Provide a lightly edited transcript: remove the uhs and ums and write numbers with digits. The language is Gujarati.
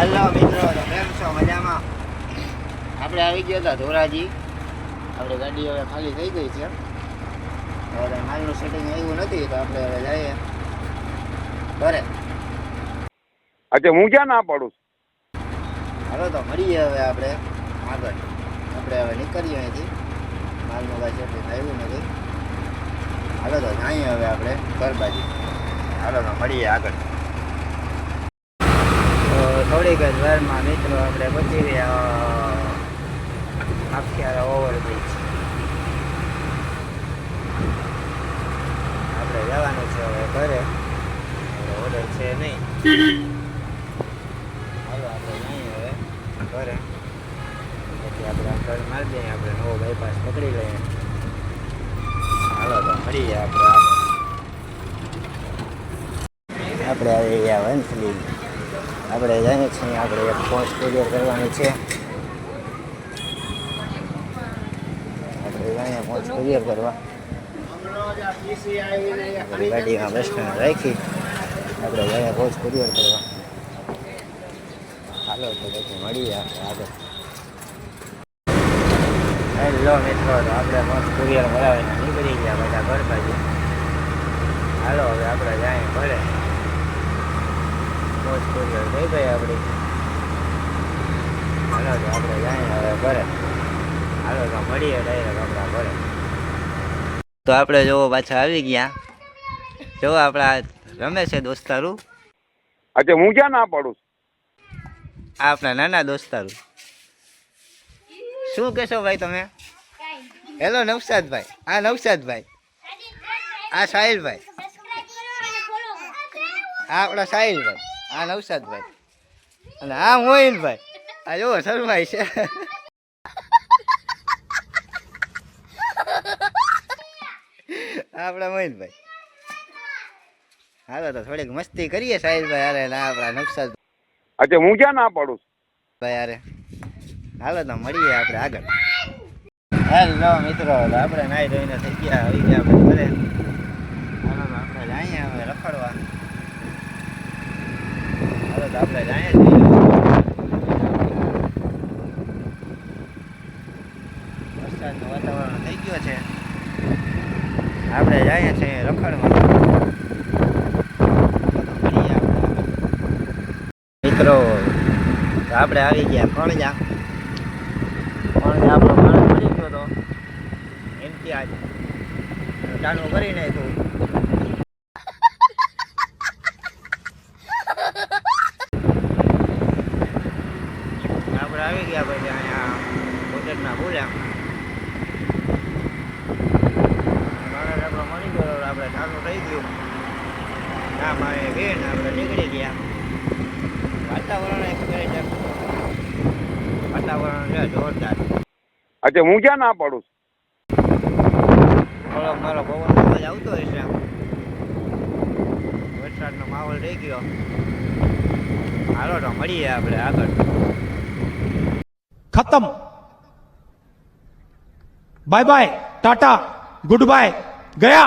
હેલો મિત્રો, કેમ છો? મજામાં? આપણે આવી ગયા હતા ધોરાજી. આપણે ગાડી હવે ખાલી થઈ ગઈ છે. હવે માલનું સેટિંગ આવ્યું નથી તો આપણે હવે જઈએ ઘરે. अच्छा હું ક્યાં ના પાડું? હાલો તો મળીએ હવે આપણે આગળ. આપણે હવે નીકળીએ અહીંથી. માલનું કાંઈ સેટિંગ આવ્યું નથી. હાલો તો જઈએ હવે આપણે ઘર બાજુ. હાલો તો મળીએ આગળ. થોડીક જ વારમાં મિત્રો આપણે પહોંચી ગયા આખિયારા ઓવરબ્રિજ. આપણે જવાનું છે હવે ઘરે. ઓર્ડર છે નહીં. હાલો આપણે જઈએ હવે ઘરે. પછી આપણે ઘર મારી દઈએ. આપણે નવો બાયપાસ પકડી લઈએ. હાલો તો મળીએ આપણે આવી ગયા વંથલી. આપણે જઈએ છીએ. આપણે એક પોસ્ટ ક્લિયર કરવાની છે. આપણે જઈએ પોસ્ટ ક્લિયર કરવા. ગાડીમાં બસ સ્ટેન્ડ રાખી આપણે જઈએ પોસ્ટ ક્લિયર કરવા. હાલો તો પછી મળીએ આપણે આગળ. હેલો મિત્રો, તો આપણે પોસ્ટ ક્લિયર કરાવીને નીકળી ગયા બધા ઘર બાજુ. હાલો હવે આપણે જઈએ ઘરે. પોસ્ટ ક્લિયર થઈ ગઈ આપણી. હાલો તો આપણે જઈએ હવે ઘરે. હાલો તો મળીએ ડાયરેક્ટ આપણા ઘરે. તો આપણે જોવો પાછા આવી ગયા. જો આપણા રમે છે દોસ્તારું. अच्छा હું ક્યાં ના પાડું? આ આપણા નાના દોસ્તારું. શું કહેશો ભાઈ તમે? હેલો નવસાદભાઈ. આ નવસાદભાઈ. આ સાહિલભાઈ. આ આપણા સાહિલભાઈ. આ નવસાદભાઈ. અને આ મોહિનભાઈ. આ જો શરમાઈ છે. આપણા મોહિનભાઈ. હાલો તો થોડીક મસ્તી કરીએ સાહિલભાઈ અરે ના આપણા નવસાદભાઈ. अच्छा હું ક્યાં ના પાડું? અરે હાલો તો મળીએ આપણે આગળ. હેલો મિત્રો, આપણે નાઈ ધોઈને થઈ ગયા આવી ગયા આપણે ઘરે. હાલો તો આપણે જઈએ હવે રખડવા. હાલો તો આપણે જઈએ છીએ. વરસાદનું વાતાવરણ થઈ ગયો છે. આપણે જઈએ છીએ રખડવા. મિત્રો, તો આપણે આવી ગયા કણજા. આપણો માણસ મળી ગયો હતો એમથી આજ ચાલુ કરી નાખ્યું. આપણે આવી ગયા પછી અહીંયા હોટેલના બોલ્યા માણસ આપણો મળી ગયો. આપણે ચાલુ થઈ ગયું. ના મારે બેન આપણે નીકળી ગયા. વાતાવરણ એક વાતાવરણ છે જોરદાર. अच्छा હું ક્યાં ના પાડું? થોડોક મારો પવન અવાજ આવતો હશે. વરસાદનો માહોલ થઈ ગયો. હાલો તો મળીએ આપણે આગળ. खत्म bye bye tata goodbye गया।